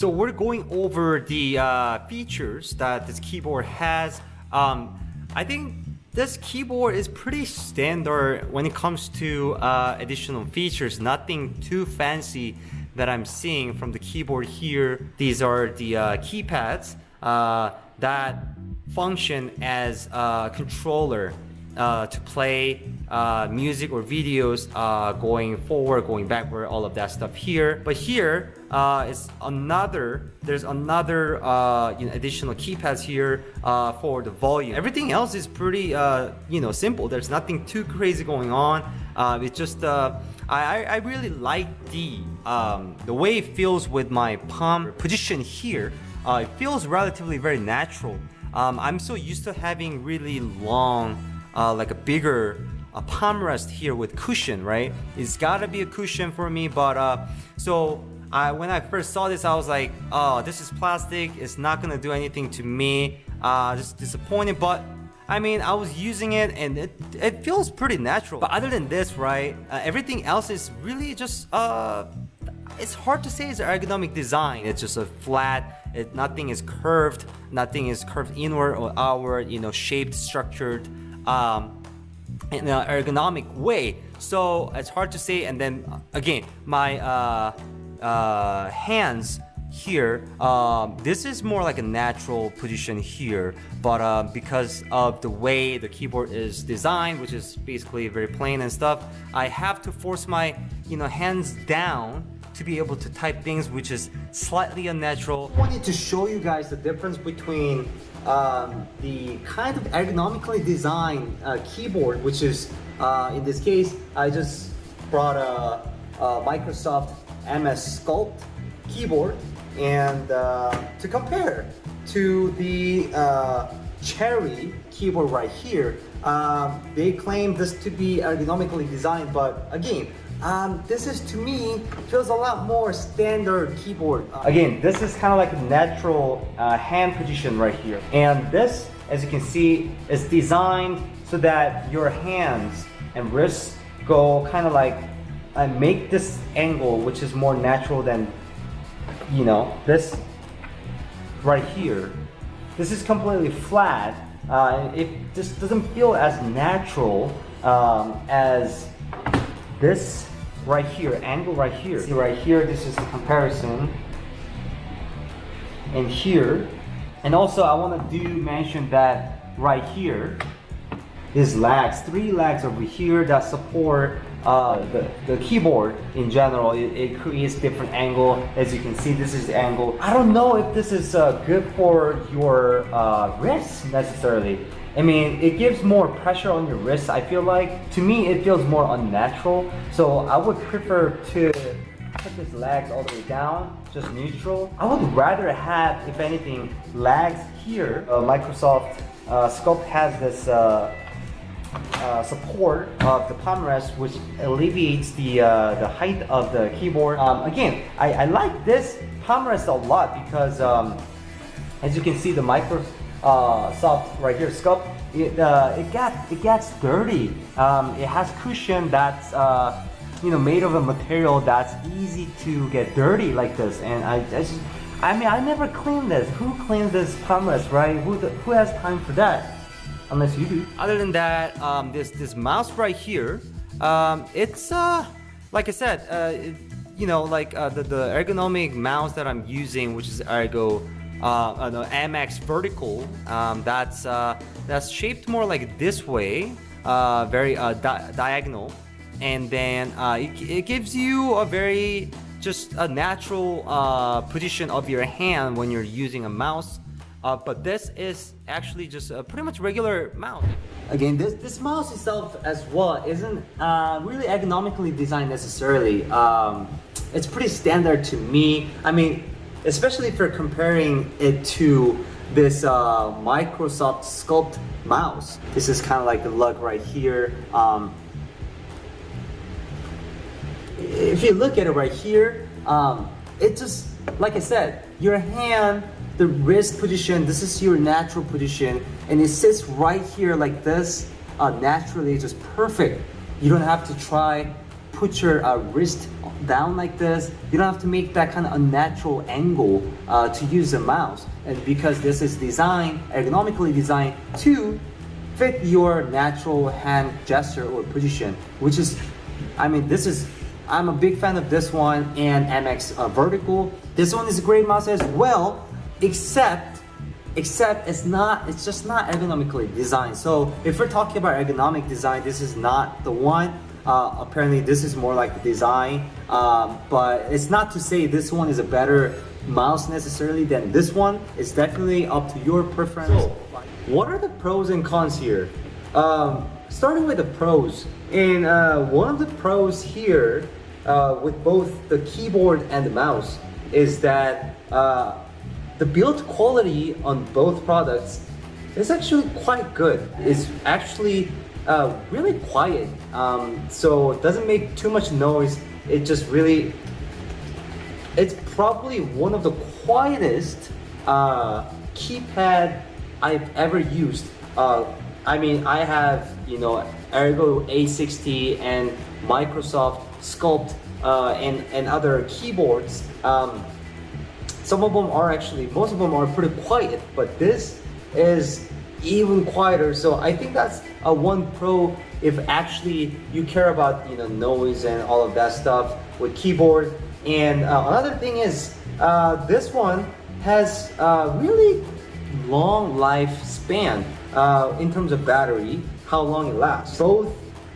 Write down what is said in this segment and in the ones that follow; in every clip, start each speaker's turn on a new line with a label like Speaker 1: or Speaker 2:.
Speaker 1: So we're going over the features that this keyboard has. I think this keyboard is pretty standard when it comes to additional features. Nothing too fancy that I'm seeing from the keyboard here. These are the keypads that function as a controller to play music or videos going forward, going backward, all of that stuff here. But here is there's another additional keypads here for the volume. Everything else is pretty simple. There's nothing too crazy going on. It's just I really like the way it feels with my palm position here. It feels relatively very natural. I'm so used to having really long, like a bigger palm rest here with cushion, right? It's gotta be a cushion for me, but when I first saw this, I was like, oh, this is plastic, it's not gonna do anything to me. Just disappointed, but I mean, I was using it and it feels pretty natural. But other than this, right, everything else is really just it's hard to say it's an ergonomic design. It's just a flat, nothing is curved inward or outward, shaped, structured in an ergonomic way. So it's hard to say. And then again, my hands here, this is more like a natural position here, but because of the way the keyboard is designed, which is basically very plain and stuff, I have to force my hands down to be able to type things, which is slightly unnatural. I wanted to show you guys the difference between the kind of ergonomically designed keyboard, which is in this case, I just brought a Microsoft MS Sculpt keyboard, and to compare to the Cherry keyboard right here. They claim this to be ergonomically designed, but again, this is, to me, feels a lot more standard keyboard. Again, this is kind of like a natural hand position right here. And this, as you can see, is designed so that your hands and wrists go kind of like, make this angle, which is more natural than, this right here. This is completely flat. It just doesn't feel as natural as this right here, angle right here. See right here, this is the comparison. And here, and also I want to mention that right here, these legs, 3 legs over here that support the keyboard in general. It creates different angle. As you can see, this is the angle. I don't know if this is good for your wrists necessarily. I mean, it gives more pressure on your wrists. I feel like, to me, it feels more unnatural. So I would prefer to put these legs all the way down, just neutral. I would rather have, if anything, legs here. Microsoft Sculpt has this support of the palm rest, which alleviates the height of the keyboard. Again, I like this palm rest a lot because, as you can see, the Microsoft right here, Sculpt, it gets dirty. It has cushion that's made of a material that's easy to get dirty like this, and I never clean this. Who cleans this palm rest, right? Who has time for that? Unless you do. Other than that, this mouse right here, it's like I said, the ergonomic mouse that I'm using, which is Ergo MX Vertical, that's shaped more like this way, very diagonal, and then it gives you a very just a natural position of your hand when you're using a mouse. But this is actually just a pretty much regular mouse. Again, this mouse itself as well isn't really ergonomically designed necessarily. It's pretty standard to me. I mean, especially if you're comparing it to this Microsoft Sculpt mouse. This is kind of like the lug right here. If you look at it right here, it just, like I said, your hand, the wrist position, this is your natural position, and it sits right here like this, naturally, just perfect. You don't have to try put your wrist down like this. You don't have to make that kind of unnatural angle to use the mouse. And because this is designed, ergonomically designed to fit your natural hand gesture or position, which is, I mean, I'm a big fan of this one and MX Vertical. This one is a great mouse as well, except it's just not ergonomically designed. So if we're talking about ergonomic design, this is not the one. Apparently this is more like the design, but it's not to say this one is a better mouse necessarily than this one. It's definitely up to your preference. So, what are the pros and cons here? Starting with the pros, and one of the pros here with both the keyboard and the mouse is that the build quality on both products is actually quite good. It's actually really quiet, so it doesn't make too much noise. It just really, it's probably one of the quietest keypad I've ever used. I mean, I have, you know, Ergo A60 and Microsoft Sculpt and other keyboards. Some of them are actually, most of them are pretty quiet, but this is even quieter. So I think that's a one pro if actually you care about, you know, noise and all of that stuff with keyboard. And another thing is this one has really long lifespan in terms of battery, how long it lasts. Both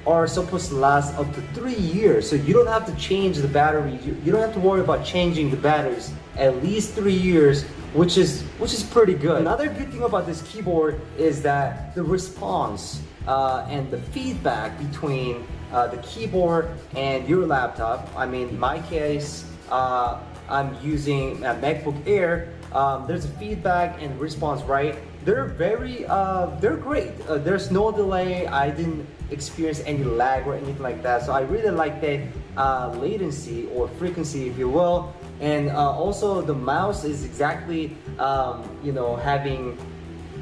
Speaker 1: are supposed to last up to 3 years, so you don't have to change the battery. You don't have to worry about changing the batteries at least 3 years, which is pretty good. Another good thing about this keyboard is that the response and the feedback between the keyboard and your laptop. I mean, in my case, I'm using a MacBook Air. There's a feedback and response, right? They're great. There's no delay. I didn't experience any lag or anything like that. So I really like that latency or frequency, if you will. And also the mouse is exactly, you know, having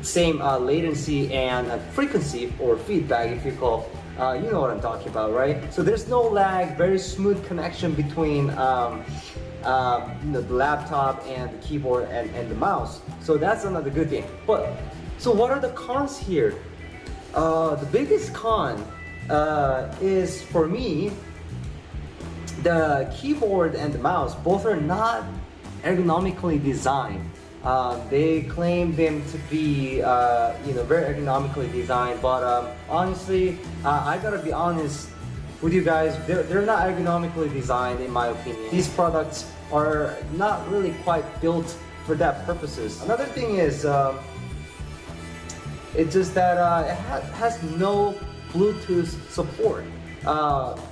Speaker 1: same latency and frequency or feedback, if you call. You know what I'm talking about, right? So there's no lag, very smooth connection between you know, the laptop and the keyboard and the mouse. So that's another good thing. But so what are the cons here? The biggest con is, for me, the keyboard and the mouse both are not ergonomically designed. They claim them to be, you know, very ergonomically designed, but honestly, I gotta be honest with you guys, they're not ergonomically designed in my opinion. These products are not really quite built for that purposes. Another thing is, it's just that it has no Bluetooth support,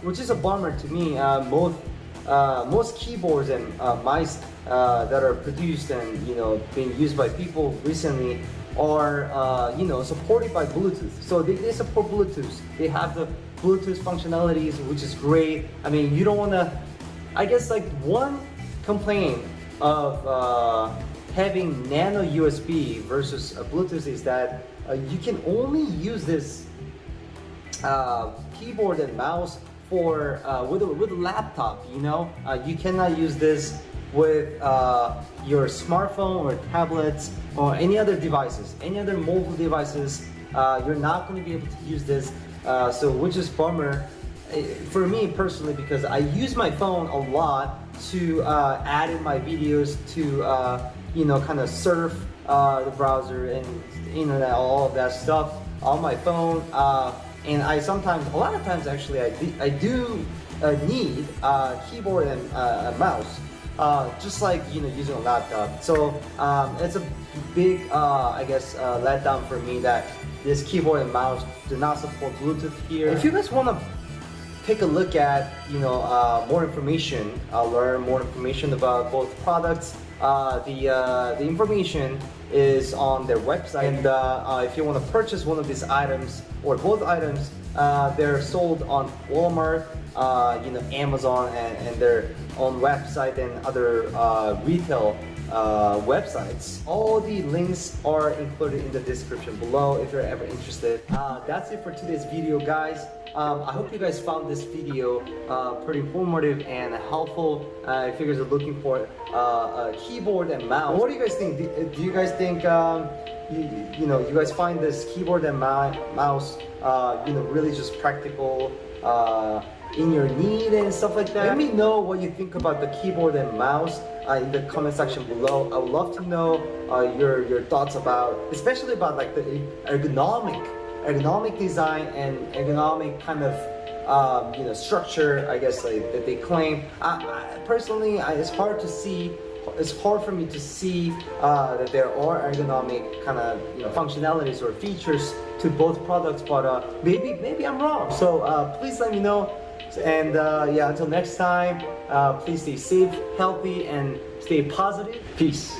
Speaker 1: which is a bummer to me. Most keyboards and mice that are produced and, you know, being used by people recently are, you know, supported by Bluetooth. So they support Bluetooth. They have the Bluetooth functionalities, which is great. I mean, you don't want to, I guess, like, one complaint of having nano USB versus Bluetooth is that you can only use this keyboard and mouse for with a laptop. You know, you cannot use this with your smartphone or tablets or any other devices, any other mobile devices. You're not going to be able to use this, so which is bummer for me personally, because I use my phone a lot to add in my videos, to you know, kind of surf the browser and internet, all of that stuff on my phone. And I sometimes, a lot of times actually, I do need keyboard and mouse, just like, you know, using a laptop. So it's a big, I guess, letdown for me that this keyboard and mouse do not support Bluetooth here. If you guys want to take a look at, you know, more information, learn more information about both products, the information is on their website. And if you want to purchase one of these items or both items, they're sold on Walmart, you know, Amazon, and their own website and other retail websites. All the links are included in the description below if you're ever interested. That's it for today's video, guys. I hope you guys found this video pretty informative and helpful if you guys are looking for a keyboard and mouse. What do you guys think? Do you guys think you guys find this keyboard and mouse really just practical in your need and stuff like that? Let me know what you think about the keyboard and mouse in the comment section below. I would love to know your thoughts about, especially about like the ergonomic design and ergonomic kind of structure, I guess, like, that they claim. Personally, it's hard to see. It's hard for me to see that there are ergonomic kind of functionalities or features to both products, but maybe I'm wrong. So please let me know. And yeah, until next time, please stay safe, healthy, and stay positive. Peace.